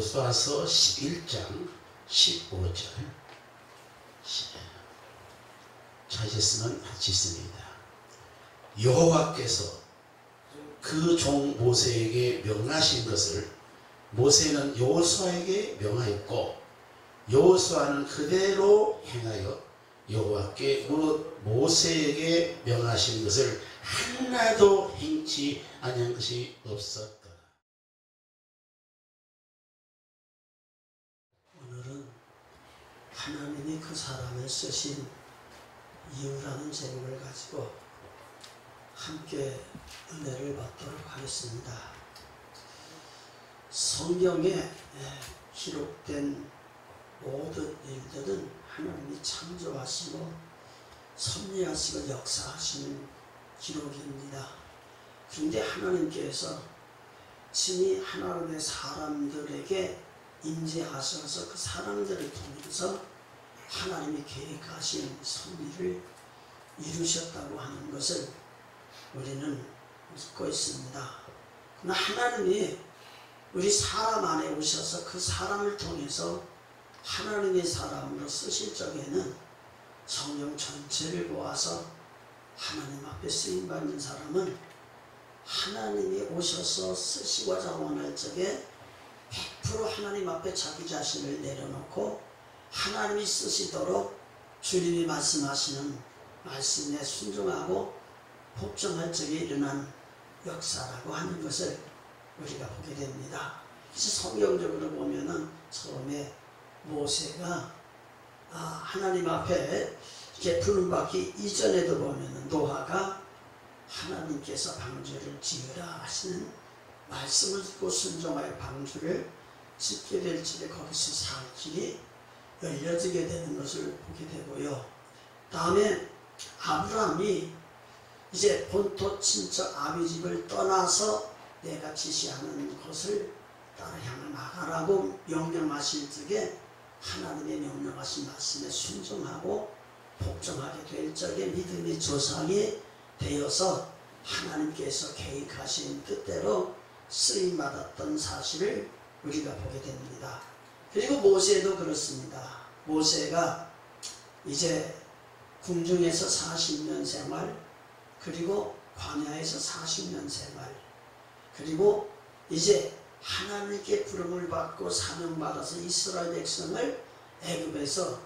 여호수아서 11장 15절 찾으시면 같이 있습니다. 여호와께서 그 종 모세에게 명하신 것을 모세는 여호수아에게 명하였고 여호수아는 그대로 행하여 여호와께 무릇 모세에게 명하신 것을 하나도 행치 아니한 것이 없었더라. 오늘은 하나님이 그 사람을 쓰신 이유라는 제목을 가지고 함께 은혜를 받도록 하겠습니다. 성경에 기록된 모든 일들은 하나님이 창조하시고 섭리하시고 역사하시는 기록입니다. 그런데 하나님께서 친히 하나님의 사람들에게 임재하셔서 그 사람들을 통해서 하나님이 계획하신 섭리를 이루셨다고 하는 것을 우리는 믿고 있습니다. 그러나 하나님이 우리 사람 안에 오셔서 그 사람을 통해서 하나님의 사람으로 쓰실 적에는 성령 전체를 보아서 하나님 앞에 쓰임받는 사람은 하나님이 오셔서 쓰시고자 원할 적에 100% 하나님 앞에 자기 자신을 내려놓고 하나님이 쓰시도록 주님이 말씀하시는 말씀에 순종하고 복종할 적에 일어난 역사라고 하는 것을 우리가 보게 됩니다. 그래서 성경적으로 보면은 처음에 모세가 하나님 앞에 이렇게 부름받기 이전에도 보면은 노아가 하나님께서 방주를 지으라 하시는 말씀을 듣고 순종하여 방주를 짓게 될 적에 거기서 살 길이 열려지게 되는 것을 보게 되고요. 다음에 아브라함이 이제 본토 친척 아비집을 떠나서 내가 지시하는 곳을 따라 향해 나가라고 명령하실 적에 하나님의 명령하신 말씀에 순종하고 복종하게 될 적에 믿음의 조상이 되어서 하나님께서 계획하신 뜻대로 쓰임받았던 사실을 우리가 보게 됩니다. 그리고 모세도 그렇습니다. 모세가 이제 궁중에서 40년 생활, 그리고 광야에서 40년 생활, 그리고 이제 하나님께 부름을 받고 사명받아서 이스라엘 백성을 애굽에서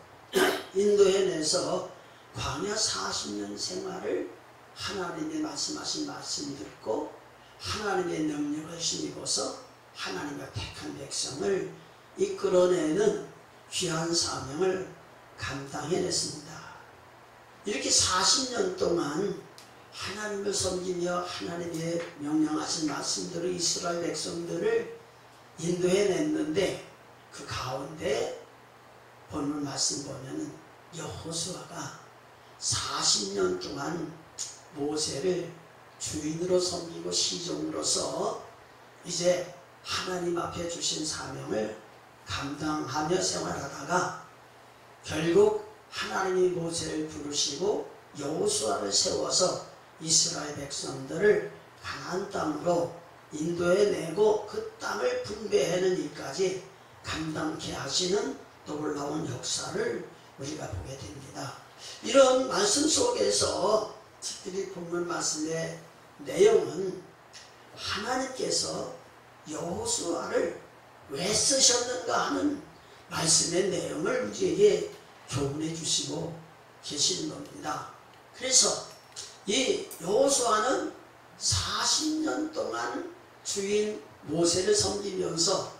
인도해내서 광야 40년 생활을 하나님의 말씀하신 말씀 듣고 하나님의 능력을 힘입어서 하나님의 택한 백성을 이끌어내는 귀한 사명을 감당해냈습니다. 이렇게 40년 동안 하나님을 섬기며 하나님의 명령하신 말씀대로 이스라엘 백성들을 인도해냈는데 그 가운데 본문 말씀 보면은 여호수아가 40년 동안 모세를 주인으로 섬기고 시종으로서 이제 하나님 앞에 주신 사명을 감당하며 생활하다가 결국 하나님이 모세를 부르시고 여호수아를 세워서 이스라엘 백성들을 가나안 땅으로 인도해내고 그 땅을 분배하는 일까지 감당케 하시는 놀라운 역사를 우리가 보게 됩니다. 이런 말씀 속에서 특별히 본문 말씀의 내용은 하나님께서 여호수아를 왜 쓰셨는가 하는 말씀의 내용을 우리에게 교훈해 주시고 계시는 겁니다. 그래서 이 여호수아는 40년 동안 주인 모세를 섬기면서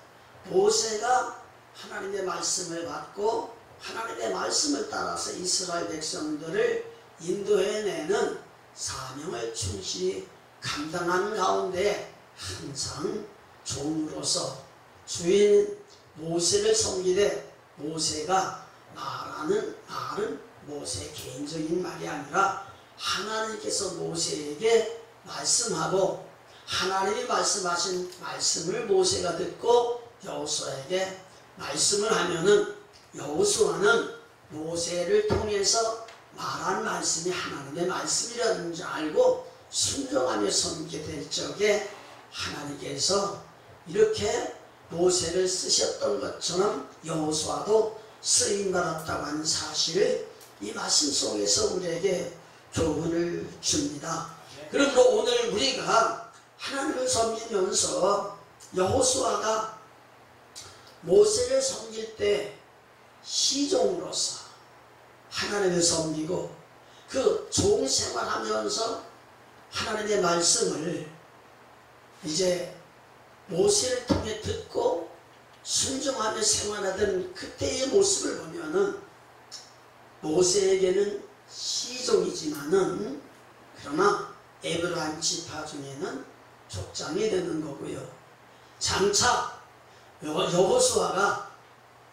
모세가 하나님의 말씀을 받고 하나님의 말씀을 따라서 이스라엘 백성들을 인도해내는 사명을 충실히 감당하는 가운데 항상 종으로서 주인 모세를 섬기되 모세가 말하는 말은 모세의 개인적인 말이 아니라 하나님께서 모세에게 말씀하고 하나님이 말씀하신 말씀을 모세가 듣고 여호수아에게 말씀을 하면은 여호수아는 모세를 통해서 말한 말씀이 하나님의 말씀이라는 줄 알고 순종하며 섬기게 될 적에 하나님께서 이렇게 모세를 쓰셨던 것처럼 여호수아도 쓰임받았다고 하는 사실을 이 말씀 속에서 우리에게 교훈을 줍니다. 그러므로 오늘 우리가 하나님을 섬기면서 여호수아가 모세를 섬길 때 시종으로서 하나님을 섬기고 그 종생활하면서 하나님의 말씀을 이제 모세를 통해 듣고 순종하며 생활하던 그때의 모습을 보면은 모세에게는 시종이지만은 그러나 에브라임 지파 중에는 족장이 되는 거고요. 장차 여호수아가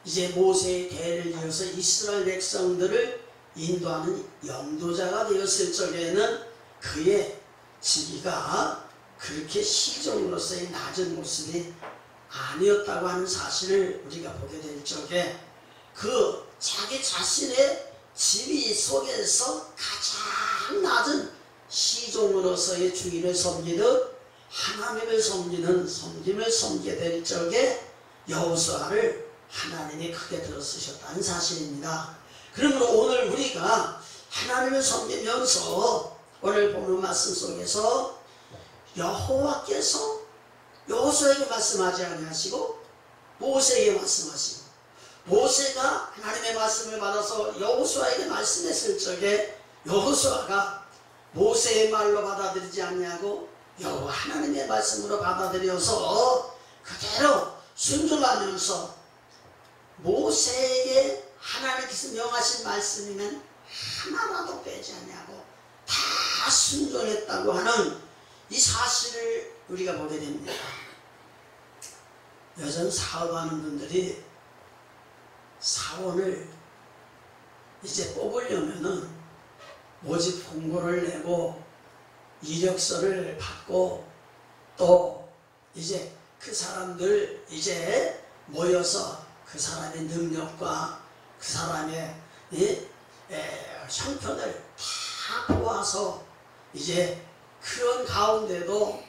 이제 모세의 대를 이어서 이스라엘 백성들을 인도하는 영도자가 되었을 적에는 그의 지위가 그렇게 시종으로서의 낮은 모습이 아니었다고 하는 사실을 우리가 보게 될 적에 그 자기 자신의 지위 속에서 가장 낮은 시종으로서의 주인을 섬기듯 하나님을 섬기는 섬김을 섬기게 될 적에 여호수아를 하나님이 크게 들어쓰셨다는 사실입니다. 그러므로 오늘 우리가 하나님을 섬기면서 오늘 보는 말씀 속에서 여호와께서 여호수아에게 말씀하지 아니하시고 모세에게 말씀하시고 모세가 하나님의 말씀을 받아서 여호수아에게 말씀했을 적에 여호수아가 모세의 말로 받아들이지 아니하고 여호와 하나님의 말씀으로 받아들여서 그대로 순종하면서 모세에게 하나님께서 명하신 말씀이면 하나라도 빼지 아니하고 다 순종했다고 하는 이 사실을 우리가 보게 됩니다. 요즘 사업하는 분들이 사원을 이제 뽑으려면은 모집 공고를 내고 이력서를 받고 또 이제 그 사람들 이제 모여서 그 사람의 능력과 그 사람의 형편을 다 보아서 이제 그런 가운데도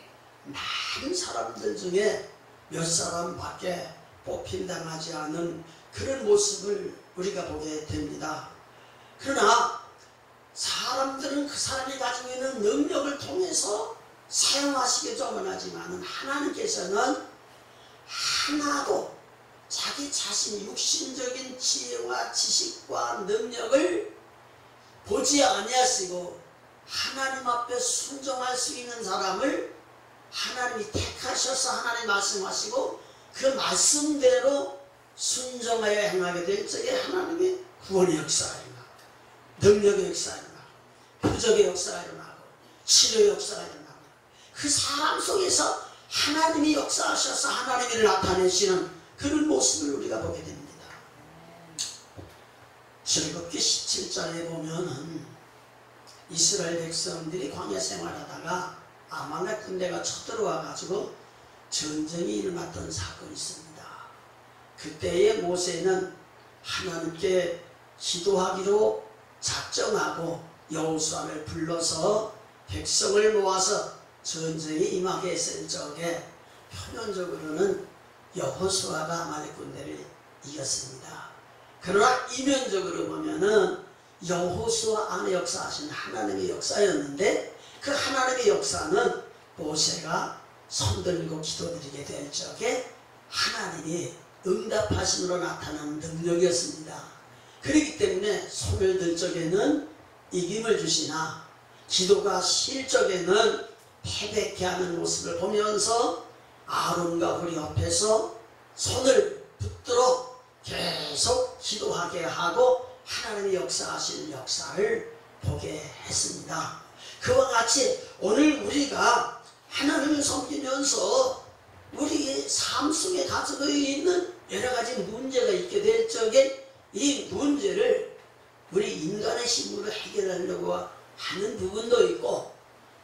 많은 사람들 중에 몇 사람밖에 뽑힌당하지 않은 그런 모습을 우리가 보게 됩니다. 그러나 사람들은 그 사람이 가지고 있는 능력을 통해서 사용하시기를 원하지만 하나님께서는 하나도 자기 자신의 육신적인 지혜와 지식과 능력을 보지 아니하시고 하나님 앞에 순종할 수 있는 사람을 하나님이 택하셔서 하나님 말씀하시고 그 말씀대로 순종하여 행하게 될 적에 하나님의 구원의 역사가 일어나고 능력의 역사가 일어나고 부적의 역사가 일어나고 치료의 역사가 일어나고 그 사람 속에서 하나님이 역사하셔서 하나님을 나타내시는 그런 모습을 우리가 보게 됩니다. 출애굽기 17장에 보면은 이스라엘 백성들이 광야 생활하다가 아말렉 군대가 쳐들어와 가지고 전쟁이 일어났던 사건이 있습니다. 그때의 모세는 하나님께 기도하기로 작정하고 여호수아를 불러서 백성을 모아서 전쟁에 임하게 했을 적에 표면적으로는 여호수아가 아말렉 군대를 이겼습니다. 그러나 이면적으로 보면은 여호수아 안에 역사하신 하나님의 역사였는데 그 하나님의 역사는 모세가 손들고 기도드리게 될 적에 하나님이 응답하심으로 나타나는 능력이었습니다. 그렇기 때문에 손을 들 적에는 이김을 주시나 기도가 실 적에는 패배케 하는 모습을 보면서 아론과 홀이 옆에서 손을 붙들어 계속 기도하게 하고 하나님의 역사하시는 역사를 보게 했습니다. 그와 같이 오늘 우리가 하나님을 섬기면서 우리의 삶 속에 가지고 있는 여러 가지 문제가 있게 될 적에 이 문제를 우리 인간의 힘으로 해결하려고 하는 부분도 있고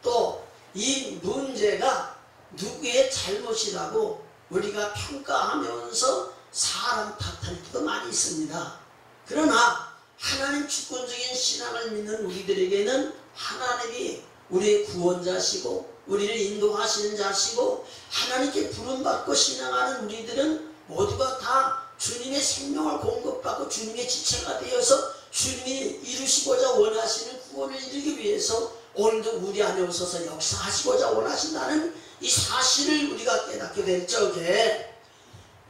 또 이 문제가 누구의 잘못이라고 우리가 평가하면서 사람 탓할 때도 많이 있습니다. 그러나 하나님 주권적인 신앙을 믿는 우리들에게는 하나님이 우리의 구원자시고 우리를 인도하시는 자시고 하나님께 부름받고 신앙하는 우리들은 모두가 다 주님의 생명을 공급받고 주님의 지체가 되어서 주님이 이루시고자 원하시는 구원을 이루기 위해서 오늘도 우리 안에 오셔서 역사하시고자 원하신다는 이 사실을 우리가 깨닫게 될 적에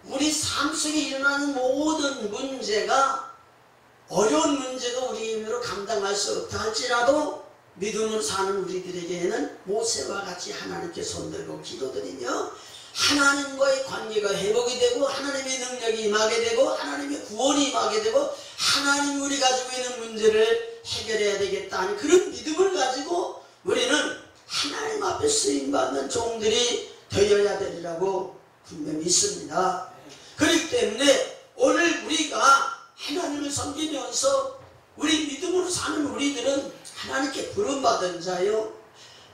우리 삶 속에 일어나는 모든 문제가 어려운 문제도 우리 힘으로 감당할 수 없다 할지라도 믿음으로 사는 우리들에게는 모세와 같이 하나님께 손들고 기도드리며 하나님과의 관계가 회복이 되고 하나님의 능력이 임하게 되고 하나님의 구원이 임하게 되고 하나님이 우리 가지고 있는 문제를 해결해야 되겠다 하는 그런 믿음을 가지고 우리는 하나님 앞에 쓰임받는 종들이 되어야 되리라고 분명히 믿습니다. 그렇기 때문에 오늘 우리가 하나님을 섬기면서 우리 믿음으로 사는 우리들은 하나님께 부름받은 자요,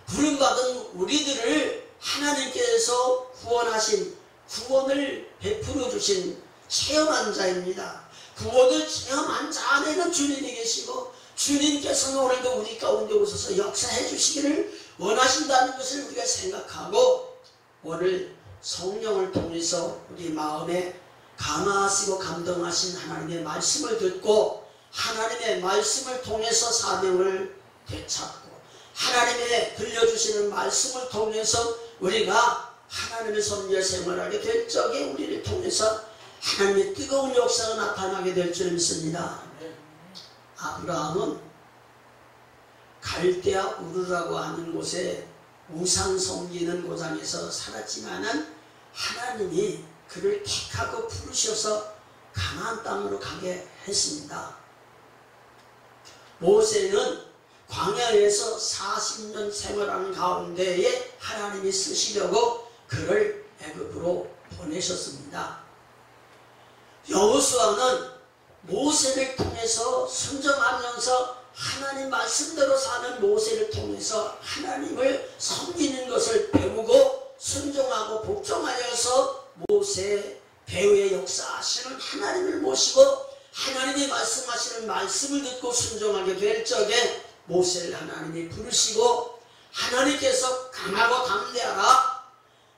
부름받은 우리들을 하나님께서 구원하신, 구원을 베풀어 주신 체험한 자입니다. 구원을 체험한 자 안에는 주님이 계시고 주님께서는 오늘도 우리 가운데 오셔서 역사해 주시기를 원하신다는 것을 우리가 생각하고 오늘 성령을 통해서 우리 마음에 감화하시고 감동하신 하나님의 말씀을 듣고 하나님의 말씀을 통해서 사명을 되찾고 하나님의 들려주시는 말씀을 통해서 우리가 하나님의 선지자 생활하게 될 적에 우리를 통해서 하나님의 뜨거운 역사가 나타나게 될 줄 믿습니다. 아브라함은 갈대아 우르라고 하는 곳에 우상 섬기는 고장에서 살았지만은 하나님이 그를 택하고 부르셔서 가나안 땅으로 가게 했습니다. 모세는 광야에서 40년 생활하는 가운데에 하나님이 쓰시려고 그를 애굽으로 보내셨습니다. 여호수아는 모세를 통해서 순종하면서 하나님 말씀대로 사는 모세를 통해서 하나님을 섬기는 것을 배우고 순종하고 복종하여서 모세 배후의 역사하시는 하나님을 모시고 하나님이 말씀하시는 말씀을 듣고 순종하게 될 적에 모세를 하나님이 부르시고 하나님께서 강하고 담대하라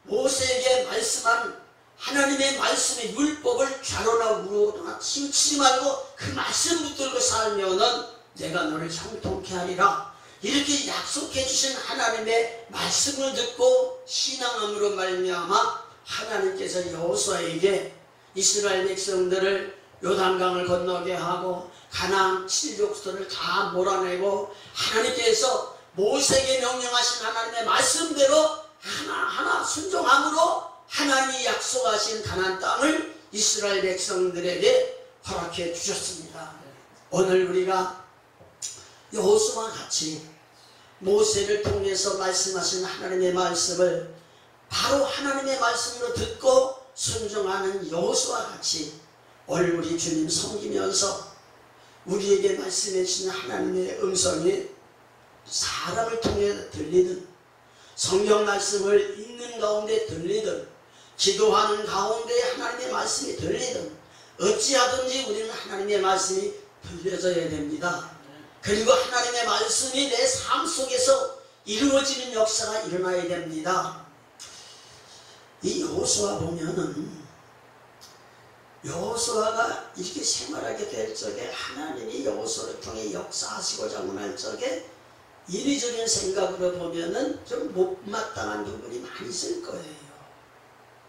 모세에게 말씀한 하나님의 말씀의 율법을 좌로나 우로나 치우치지 말고 그 말씀 붙들고 살면은 내가 너를 형통케 하리라 이렇게 약속해 주신 하나님의 말씀을 듣고 신앙함으로 말미암아 하나님께서 여호수아에게 이스라엘 백성들을 요단강을 건너게 하고 가나안 7족속들을 다 몰아내고 하나님께서 모세에게 명령하신 하나님의 말씀대로 하나하나 순종함으로 하나님이 약속하신 가나안 땅을 이스라엘 백성들에게 허락해 주셨습니다. 오늘 우리가 여호수아와 같이 모세를 통해서 말씀하신 하나님의 말씀을 바로 하나님의 말씀으로 듣고 순종하는 여호수아와 같이 오늘 우리 주님 섬기면서 우리에게 말씀해 주신 하나님의 음성이 사람을 통해 들리든 성경 말씀을 읽는 가운데 들리든 기도하는 가운데 하나님의 말씀이 들리든 어찌하든지 우리는 하나님의 말씀이 들려져야 됩니다. 그리고 하나님의 말씀이 내 삶 속에서 이루어지는 역사가 일어나야 됩니다. 이 여호수아 보면은 여호수아가 이렇게 생활하게 될 적에 하나님이 여호수아를 통해 역사하시고자 원할 적에 인위적인 생각으로 보면은 좀 못마땅한 부분이 많이 있을 거예요.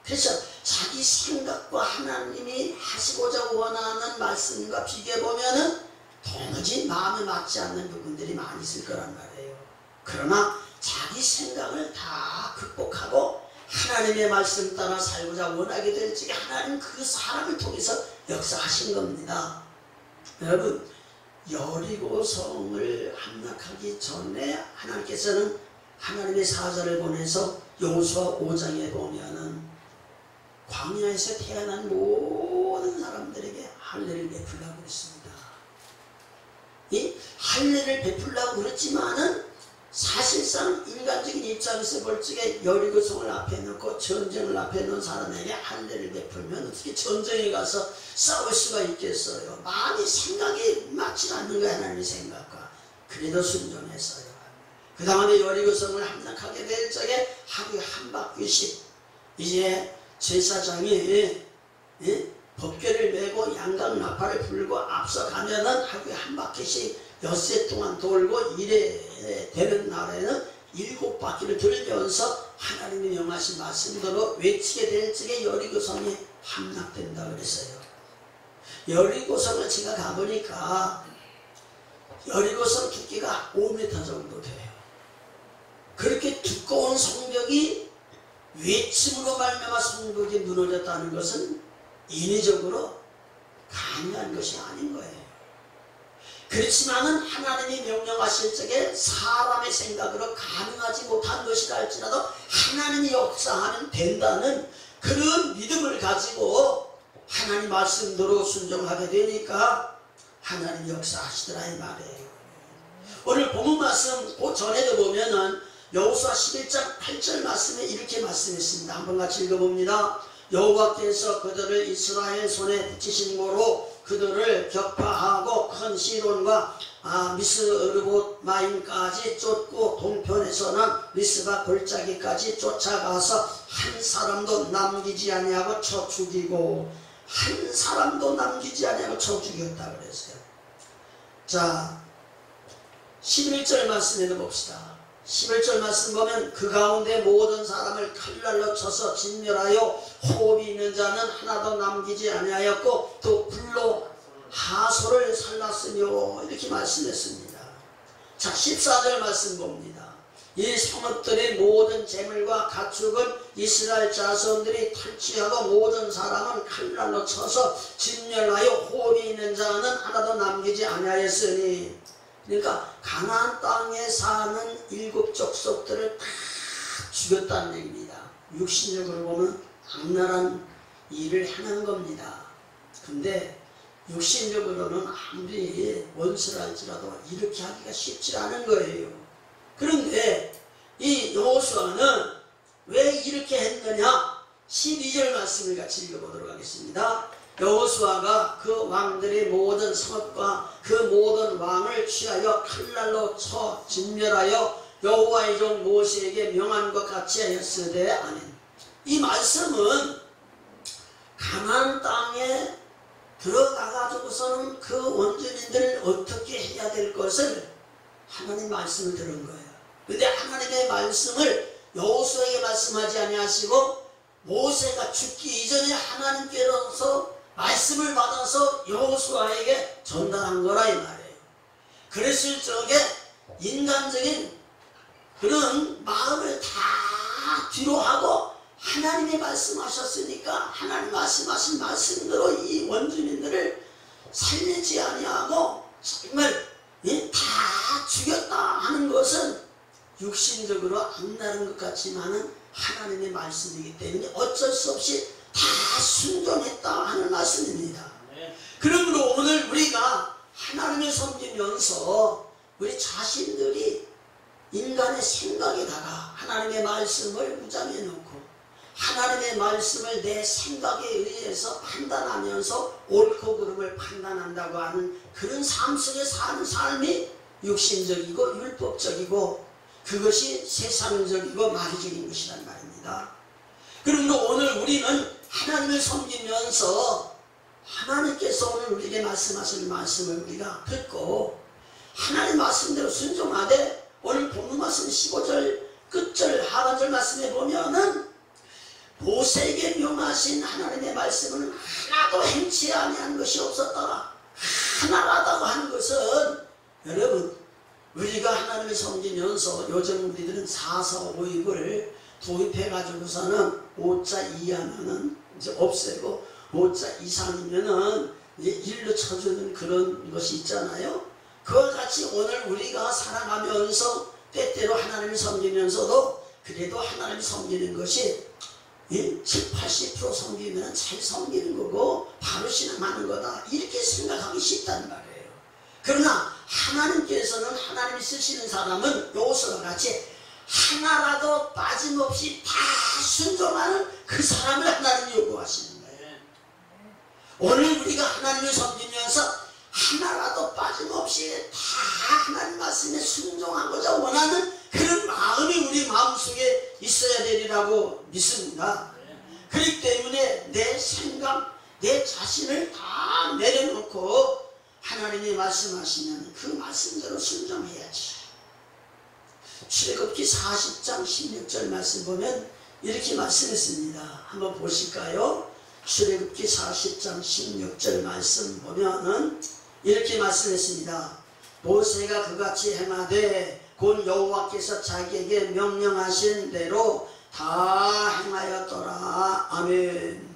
그래서 자기 생각과 하나님이 하시고자 원하는 말씀과 비교해 보면은 도무지 마음에 맞지 않는 부분들이 많이 있을 거란 말이에요. 그러나 자기 생각을 다 극복하고 하나님의 말씀 따라 살고자 원하게 될 적에 하나님 그 사람을 통해서 역사하신 겁니다. 여러분 여리고성을 함락하기 전에 하나님께서는 하나님의 사자를 보내서 여호수아 5장에 보면은 광야에서 태어난 모든 사람들에게 할례를 베풀라고 그랬습니다. 이 할례를 베풀라고 그랬지만은 사실상 인간적인 입장에서 볼 적에 여리고성을 앞에 놓고 전쟁을 앞에 놓은 사람에게 할례를 베풀면 어떻게 전쟁에 가서 싸울 수가 있겠어요. 마음이 생각이 맞지 않는 거야. 하나님의 생각과. 그래도 순종했어요. 그 다음에 여리고성을 함락하게 될 적에 하루에 한 바퀴씩 이제 제사장이 법궤를 메고 양각 나팔을 불고 앞서가면은 하루에 한 바퀴씩 엿새 동안 돌고 이래 되는 날에는 7바퀴를 돌면서 하나님의 명하신 말씀대로 외치게 될 적에 여리고성이 함락된다 그랬어요. 여리고성을 제가 가보니까 여리고성 두께가 5m 정도 돼요. 그렇게 두꺼운 성벽이 외침으로 말미암아 성벽이 무너졌다는 것은 인위적으로 가능한 것이 아닌 거예요. 그렇지만은 하나님이 명령하실 적에 사람의 생각으로 가능하지 못한 것이라 할지라도 하나님이 역사하면 된다는 그런 믿음을 가지고 하나님 말씀대로 순종하게 되니까 하나님 역사하시더라 이 말이에요. 오늘 본문 말씀 그 전에도 보면은 여호수아 11장 8절 말씀에 이렇게 말씀했습니다. 한번 같이 읽어봅니다. 여호와께서 그들을 이스라엘 손에 붙이신 고로 그들을 격파하고 큰 시돈과 미스르봇마임까지 쫓고 동편에서는 미스바 골짜기까지 쫓아가서 한 사람도 남기지 아니하고 쳐 죽이고 한 사람도 남기지 아니하고 쳐 죽였다 그랬어요. 자 11절 말씀에도 봅시다. 11절 말씀 보면 그 가운데 모든 사람을 칼날로 쳐서 진멸하여 호흡이 있는 자는 하나도 남기지 아니하였고 또 불로 하소를 살랐으며 이렇게 말씀했습니다. 자 14절 말씀 봅니다. 이 성읍들의 모든 재물과 가축은 이스라엘 자손들이 탈취하고 모든 사람은 칼날로 쳐서 진멸하여 호흡이 있는 자는 하나도 남기지 아니하였으니 그러니까 가나안 땅에 사는 7 족속들을 다 죽였다는 얘기입니다. 육신적으로 보면 악랄한 일을 행한 겁니다. 근데 육신적으로는 아무리 원수를 할지라도 이렇게 하기가 쉽지 않은 거예요. 그런데 이 여호수아는 왜 이렇게 했느냐? 12절 말씀을 같이 읽어보도록 하겠습니다. 여호수아가 그 왕들의 모든 성읍과 그 모든 왕을 취하여 칼날로 쳐 진멸하여 여호와의 종 모세에게 명한 것 같이 하였으되 아멘. 이 말씀은 가나안 땅에 들어가가지고서는 그 원주민들을 어떻게 해야 될 것을 하나님 말씀을 들은 거예요. 근데 하나님의 말씀을 여호수아에게 말씀하지 아니하시고 모세가 죽기 이전에 하나님께로서 말씀을 받아서 여호수아에게 전달한 거라 이 말이에요. 그랬을 적에 인간적인 그런 마음을 다 뒤로 하고 하나님이 말씀하셨으니까 하나님 말씀하신 말씀대로 이 원주민들을 살리지 아니하고 정말 다 죽였다 하는 것은 육신적으로 악나는 것 같지만은 하나님의 말씀이기 때문에 어쩔 수 없이 다 순종했다 하는 말씀입니다. 그러므로 오늘 우리가 하나님을 섬기면서 우리 자신들이 인간의 생각에다가 하나님의 말씀을 무장해 놓고 하나님의 말씀을 내 생각에 의해서 판단하면서 옳고 그름을 판단한다고 하는 그런 삶 속에 사는 삶이 육신적이고 율법적이고 그것이 세상적이고 마귀적인 것이란 말입니다. 그러므로 오늘 우리는 하나님을 섬기면서 하나님께서 오늘 우리에게 말씀하시는 말씀을 우리가 듣고 하나님 말씀대로 순종하되 오늘 본문 말씀 15절 끝절 하반절 말씀에 보면은 모세에게 명하신 하나님의 말씀은 하나도 행치 아니한 것이 없었더라. 하나라다고 하는 것은 여러분 우리가 하나님을 섬기면서 요즘 우리들은 4사5입을 도입해가지고서는 5자 이하면은 이제 없애고 5자 이상이면은 이제 일로 쳐주는 그런 것이 있잖아요. 그와 같이 오늘 우리가 살아가면서 때때로 하나님을 섬기면서도 그래도 하나님을 섬기는 것이 70~80% 섬기면 잘 섬기는 거고 바로 신앙하는 거다 이렇게 생각하기 쉽단 말이에요. 그러나 하나님께서는 하나님이 쓰시는 사람은 여호수아와 같이 하나라도 빠짐없이 다 순종하는 그 사람을 하나님이 요구하시는 거예요. 오늘 우리가 하나님을 섬기면서 하나라도 빠짐없이 다 하나님 말씀에 순종하고자 원하는 그런 마음이 우리 마음속에 있어야 되리라고 믿습니다. 그렇기 때문에 내 생각, 내 자신을 다 내려놓고 하나님이 말씀하시면 그 말씀대로 순종해야지. 출애굽기 40장 16절 말씀 보면 이렇게 말씀했습니다. 한번 보실까요? 출애굽기 40장 16절 말씀 보면은 이렇게 말씀했습니다. 모세가 그같이 행하되 곧 여호와께서 자기에게 명령하신 대로 다 행하였더라. 아멘.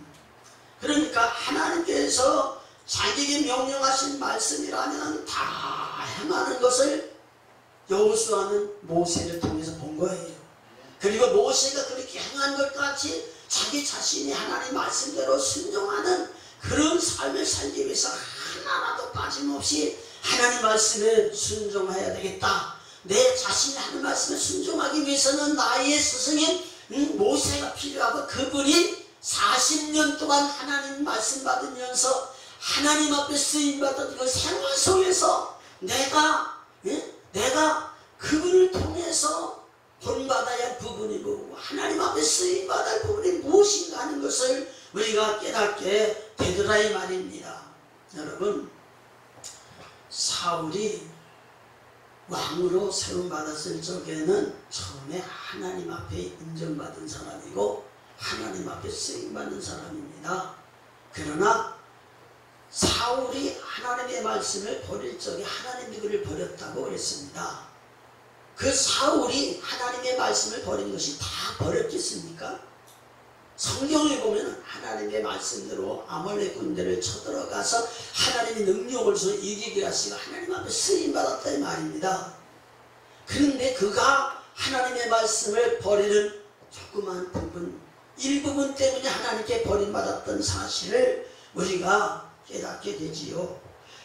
그러니까 하나님께서 자기에게 명령하신 말씀이라면 다 행하는 것을 여호수아는 모세를 통해서 본 거예요. 그리고 모세가 그렇게 행한 것 같이 자기 자신이 하나님 말씀대로 순종하는 그런 삶을 살기 위해서 하나라도 빠짐없이 하나님 말씀에 순종해야 되겠다. 내 자신이 하나님 말씀에 순종하기 위해서는 나의 스승인 모세가 필요하고, 그분이 40년 동안 하나님 말씀 받으면서 하나님 앞에 쓰임받은 그 생활 속에서 내가 그분을 통해서 본받아야 할 부분이고 하나님 앞에 쓰임받아야 할 부분이 무엇인가 하는 것을 우리가 깨닫게 되더라 이 말입니다. 여러분, 사울이 왕으로 세움받았을 적에는 처음에 하나님 앞에 인정받은 사람이고 하나님 앞에 쓰임받는 사람입니다. 그러나 사울이 하나님의 말씀을 버릴 적에 하나님이 그를 버렸다고 그랬습니다. 그 사울이 하나님의 말씀을 버린 것이 다 버렸겠습니까? 성경에 보면 하나님의 말씀대로 아말렉 군대를 쳐들어가서 하나님의 능력을 줘 이기게 하시고 하나님 앞에 쓰임받았다 이 말입니다. 그런데 그가 하나님의 말씀을 버리는 조그만 부분, 일부분 때문에 하나님께 버림받았던 사실을 우리가 깨닫게 되지요.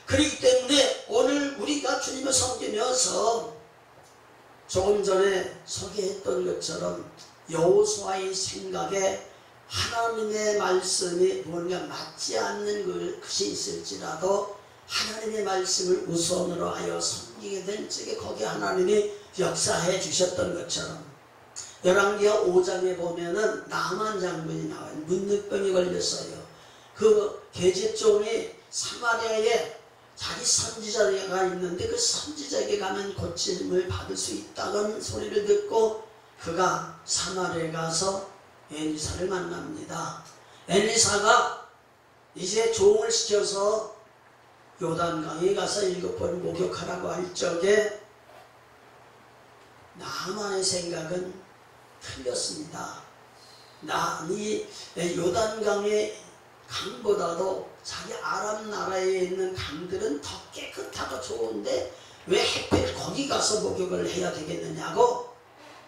그렇기 때문에 오늘 우리가 주님을 섬기면서 조금 전에 소개했던 것처럼 여호수아의 생각에 하나님의 말씀이 뭔가 맞지 않는 것이 있을지라도 하나님의 말씀을 우선으로 하여 섬기게 된 적에 거기에 하나님이 역사해 주셨던 것처럼 열왕기하 5장에 보면은 나만 장군이 나와요. 문득병이 걸렸어요. 그 계집종이 사마리아에 자기 선지자가 있는데 그 선지자에게 가면 고침을 받을 수 있다는 소리를 듣고 그가 사마리아에 가서 엘리사를 만납니다. 엘리사가 이제 종을 시켜서 요단강에 가서 7번 목욕하라고 할 적에 나만의 생각은 틀렸습니다. 이 요단강의 강보다도 자기 아람 나라에 있는 강들은 더 깨끗하고 좋은데 왜 하필 거기 가서 목욕을 해야 되겠느냐고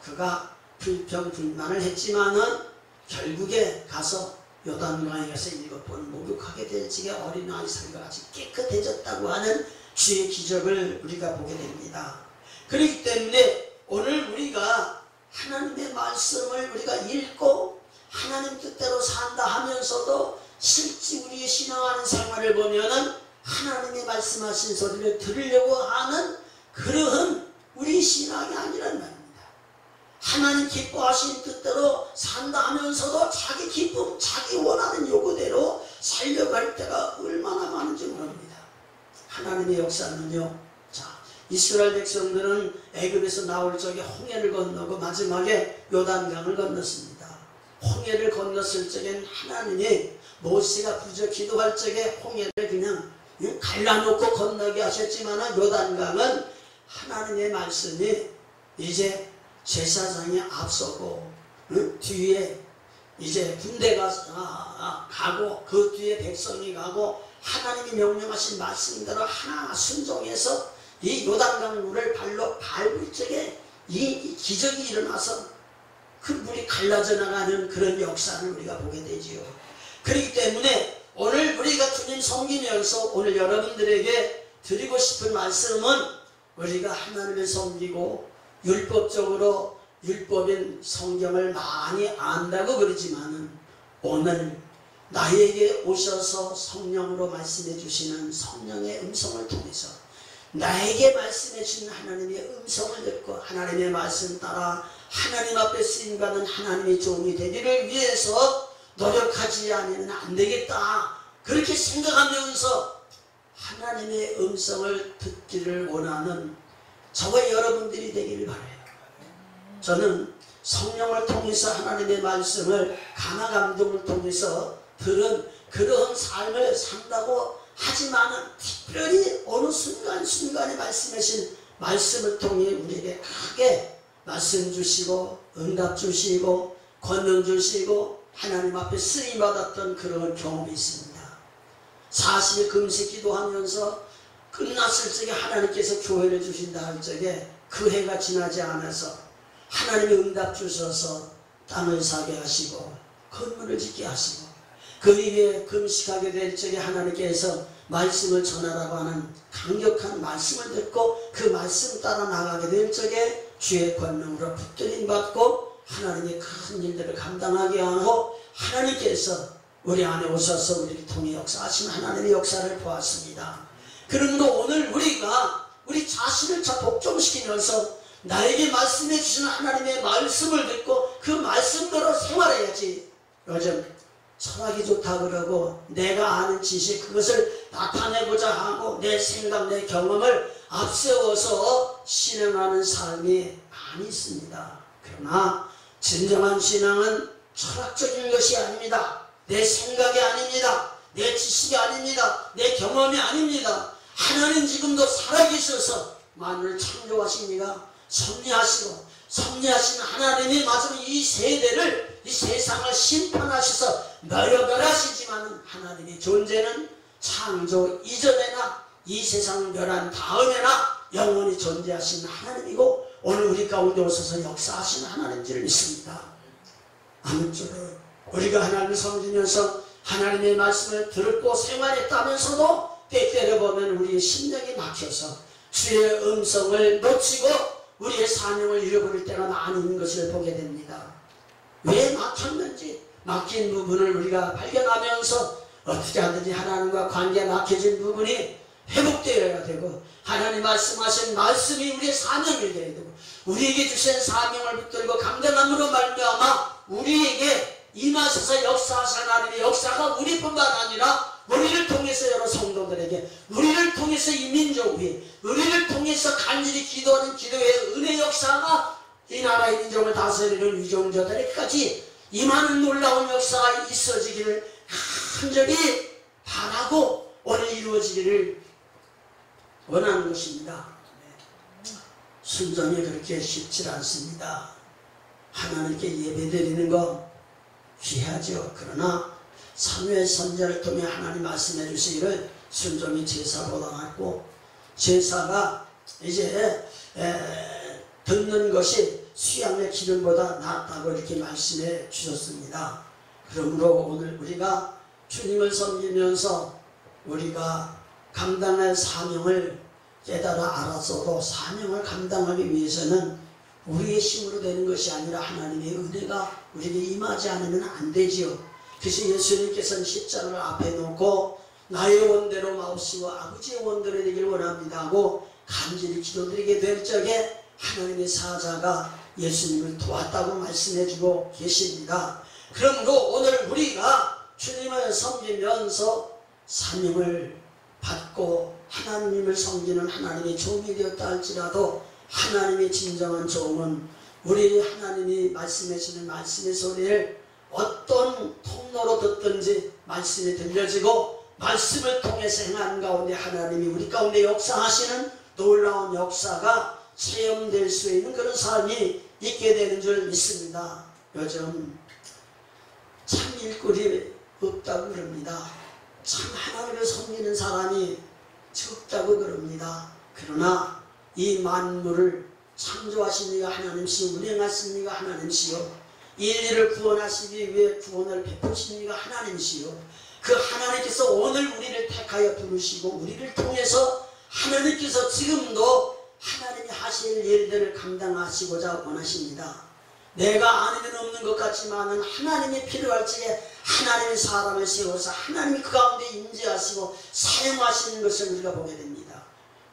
그가 불평불만을 했지만은 결국에 가서 요단강에 가서 7번 목욕하게 될 적에 어린아이 살과 같이 깨끗해졌다고 하는 주의 기적을 우리가 보게 됩니다. 그렇기 때문에 오늘 우리가 하나님의 말씀을 우리가 읽고 하나님 뜻대로 산다 하면서도 실제 우리의 신앙하는 생활을 보면은 하나님의 말씀하신 소리를 들으려고 하는 그러한 우리 신앙이 아니란 말입니다. 하나님 기뻐하신 뜻대로 산다 하면서도 자기 기쁨, 자기 원하는 요구대로 살려고 할 때가 얼마나 많은지 모릅니다. 하나님의 역사는요, 자, 이스라엘 백성들은 애굽에서 나올 적에 홍해를 건너고 마지막에 요단강을 건넜습니다. 홍해를 건넜을 적엔 하나님이 모세가 부적 기도할 적에 홍해를 그냥 갈라놓고 건너게 하셨지만 요단강은 하나님의 말씀이 이제 제사장이 앞서고 뒤에 이제 군대가 가고 그 뒤에 백성이 가고 하나님이 명령하신 말씀대로 하나 순종해서 이 요단강 물을 발로 밟을 적에 이 기적이 일어나서 그 물이 갈라져 나가는 그런 역사를 우리가 보게 되지요. 그렇기 때문에 오늘 우리가 주님 섬기면서 오늘 여러분들에게 드리고 싶은 말씀은 우리가 하나님을 섬기고 율법적으로 율법인 성경을 많이 안다고 그러지만은 오늘 나에게 오셔서 성령으로 말씀해 주시는 성령의 음성을 통해서 나에게 말씀해 주신 하나님의 음성을 듣고 하나님의 말씀 따라 하나님 앞에 쓰임받은 하나님의 종이 되기를 위해서 노력하지 않으면 안 되겠다. 그렇게 생각하면서 하나님의 음성을 듣기를 원하는 저와 여러분들이 되기를 바라요. 저는 성령을 통해서 하나님의 말씀을 감화 감동을 통해서 들은 그런 삶을 산다고 하지만은 특별히 어느 순간순간에 말씀하신 말씀을 통해 우리에게 크게 말씀 주시고 응답 주시고 권능 주시고 하나님 앞에 쓰임받았던 그런 경험이 있습니다. 40일 금식 기도하면서 끝났을 적에 하나님께서 교회를 주신다 할 적에 그 해가 지나지 않아서 하나님이 응답 주셔서 땅을 사게 하시고 건물을 짓게 하시고 그 이후에 금식하게 될 적에 하나님께서 말씀을 전하라고 하는 강력한 말씀을 듣고 그 말씀 따라 나가게 될 적에 주의 권능으로 붙들림 받고 하나님의 큰 일들을 감당하게 하고 하나님께서 우리 안에 오셔서 우리를 통해 역사하신 하나님의 역사를 보았습니다. 그러므로 오늘 우리가 우리 자신을 복종시키면서 나에게 말씀해 주신 하나님의 말씀을 듣고 그 말씀대로 생활해야지. 요즘 철학이 좋다 그러고 내가 아는 지식 그것을 나타내고자 하고 내 생각 내 경험을 앞세워서 신앙하는 삶이 많이 있습니다. 그러나 진정한 신앙은 철학적인 것이 아닙니다. 내 생각이 아닙니다. 내 지식이 아닙니다. 내 경험이 아닙니다. 하나님 지금도 살아계셔서 만물을 창조하신 이가 섭리하시고 섭리하신 하나님이 마지막 이 세대를 이 세상을 심판하셔서 멸하시지만 하나님의 존재는 창조 이전에나 이 세상을 멸한 다음에나 영원히 존재하신 하나님이고 오늘 우리 가운데 오셔서 역사하신 하나님인 줄 믿습니다. 아무쪼록 우리가 하나님을 섬기면서 하나님의 말씀을 듣고 생활했다면서도 때때려 보면 우리의 심령이 막혀서 주의 음성을 놓치고 우리의 사명을 잃어버릴 때가 많이 있는 것을 보게 됩니다. 왜 막혔는지 막힌 부분을 우리가 발견하면서 어떻게 하든지 하나님과 관계가 막혀진 부분이 회복되어야 되고 하나님 말씀하신 말씀이 우리의 사명이 되어야 되고 우리에게 주신 사명을 붙들고 감당함으로 말미암아 우리에게 임하셔서 역사하신 하나님의 역사가 우리뿐만 아니라 우리를 통해서 여러 성도들에게 우리를 통해서 이 민족 위에 우리를 통해서 간절히 기도하는 기도의 은혜 역사가 이 나라의 민족을 다스리는 위종자들에게까지 임하는 놀라운 역사가 있어지기를 간절히 바라고 오늘 이루어지기를 원하는 것입니다. 순종이 그렇게 쉽지 않습니다. 하나님께 예배드리는 거 귀하죠. 그러나 사무엘 선지자를 통해 하나님 말씀해 주시기를 순종이 제사보다 낫고 제사가 이제 듣는 것이 수양의 기름보다 낫다고 이렇게 말씀해 주셨습니다. 그러므로 오늘 우리가 주님을 섬기면서 우리가 감당할 사명을 깨달아 알았어도 사명을 감당하기 위해서는 우리의 힘으로 되는 것이 아니라 하나님의 은혜가 우리에게 임하지 않으면 안 되지요. 그래서 예수님께서는 십자가를 앞에 놓고 나의 원대로 마옵시고 아버지의 원대로 되기를 원합니다 하고 간절히 기도드리게 될 적에 하나님의 사자가 예수님을 도왔다고 말씀해주고 계십니다. 그러므로 오늘 우리가 주님을 섬기면서 사명을 받고 하나님을 섬기는 하나님의 종이 되었다 할지라도 하나님의 진정한 종은 우리 하나님이 말씀해 주는 말씀의 소리를 어떤 통로로 듣든지 말씀이 들려지고 말씀을 통해서 행하는 가운데 하나님이 우리 가운데 역사하시는 놀라운 역사가 체험될 수 있는 그런 삶이 있게 되는 줄 믿습니다. 요즘 참 일거리 없다고 그럽니다. 참 하나님을 섬기는 사람이 적다고 그럽니다. 그러나 이 만물을 창조하신 이가 하나님이시오 운행하신 이가 하나님이시오 인류를 구원하시기 위해 구원을 베푸신 이가 하나님이시오 그 하나님께서 오늘 우리를 택하여 부르시고 우리를 통해서 하나님께서 지금도 하나님이 하실 일들을 감당하시고자 원하십니다. 내가 아니면 없는 것 같지만 하나님이 필요할 적에 하나님의 사람을 세워서 하나님이 그 가운데 임재하시고 사용하시는 것을 우리가 보게 됩니다.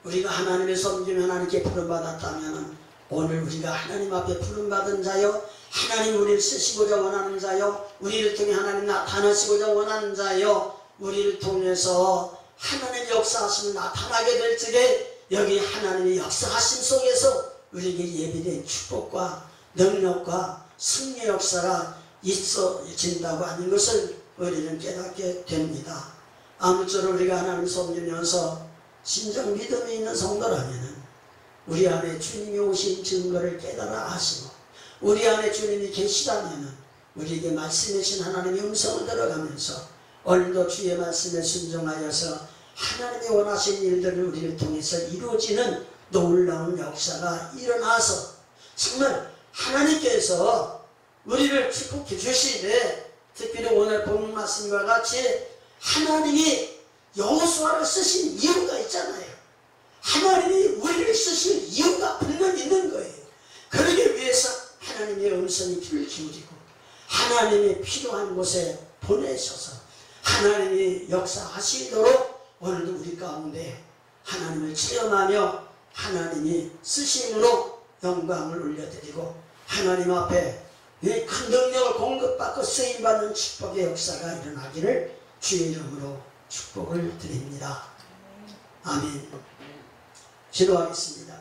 우리가 하나님의 섬기며 하나님께 부름받았다면 오늘 우리가 하나님 앞에 부름받은 자요, 하나님 우리를 쓰시고자 원하는 자요, 우리를 통해 하나님 나타나시고자 원하는 자요, 우리를 통해서 하나님의 역사하심을 나타나게 될 적에 여기 하나님의 역사하심 속에서 우리에게 예비된 축복과 능력과 승리의 역사가 있어진다고 하는 것을 우리는 깨닫게 됩니다. 아무쪼록 우리가 하나님 섬기면서 진정 믿음이 있는 성도라면 우리 안에 주님이 오신 증거를 깨달아 하시고 우리 안에 주님이 계시다면 우리에게 말씀하신 하나님의 음성을 들어가면서 오늘도 주의 말씀에 순종하여서 하나님이 원하신 일들을 우리를 통해서 이루어지는 놀라운 역사가 일어나서 정말 하나님께서 우리를 축복해 주시되 특별히 오늘 본 말씀과 같이 하나님이 여호수아를 쓰신 이유가 있잖아요. 하나님이 우리를 쓰실 이유가 분명히 있는 거예요. 그러기 위해서 하나님의 음성이 귀를 기울이고 하나님이 필요한 곳에 보내셔서 하나님이 역사하시도록 오늘도 우리 가운데 하나님을 체험하며 하나님이 쓰심으로 영광을 올려드리고 하나님 앞에 큰 능력을 공급받고 쓰임받는 축복의 역사가 일어나기를 주의 이름으로 축복을 드립니다. 아멘. 기도하겠습니다.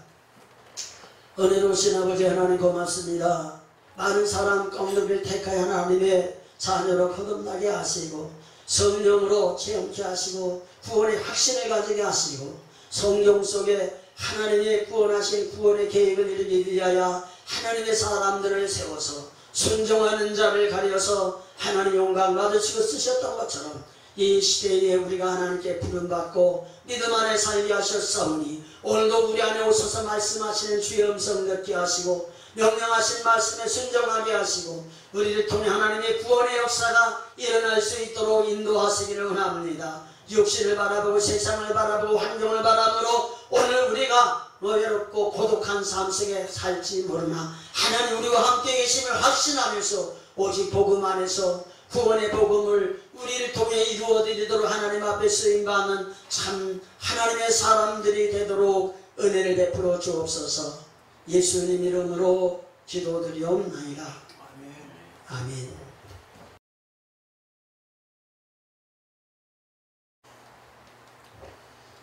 은혜로우신 아버지 하나님 고맙습니다. 많은 사람 가운데 택하여 하나님의 자녀로 거듭나게 하시고 성령으로 체험케 하시고 구원의 확신을 가지게 하시고 성경 속에 하나님의 구원하신 구원의 계획을 이루기 위하여 하나님의 사람들을 세워서 순종하는 자를 가려서 하나님 영광 받으시고 쓰셨던 것처럼 이 시대에 우리가 하나님께 부름받고 믿음 안에 살게 하셨사오니 오늘도 우리 안에 오셔서 말씀하시는 주의 음성 듣게 하시고 명령하신 말씀에 순종하게 하시고 우리를 통해 하나님의 구원의 역사가 일어날 수 있도록 인도하시기를 원합니다. 육신을 바라보고 세상을 바라보고 환경을 바라보므로 오늘 우리가 외롭고 고독한 삶 속에 살지 모르나 하나님 우리와 함께 계심을 확신하면서 오직 복음 안에서 구원의 복음을 우리를 통해 이루어드리도록 하나님 앞에 쓰임받는 참 하나님의 사람들이 되도록 은혜를 베풀어 주옵소서. 예수님 이름으로 기도드리옵나이다. 아멘. 아멘.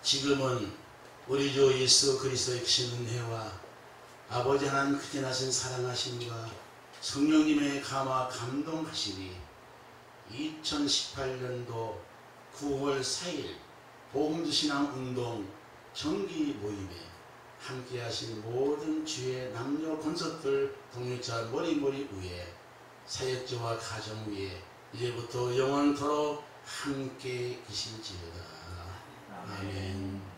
지금은 우리 주 예수 그리스도의 크신 은혜와 아버지 하나님 크게 나신 사랑하심과 성령님의 감화 감동하심이 2018년도 9월 4일 복음주신앙 운동 정기 모임에 함께 하신 모든 주의 남녀 권속들 동역자 머리머리 위에 사역자와 가정 위에 이제부터 영원토록 함께 계실지어다. 아멘.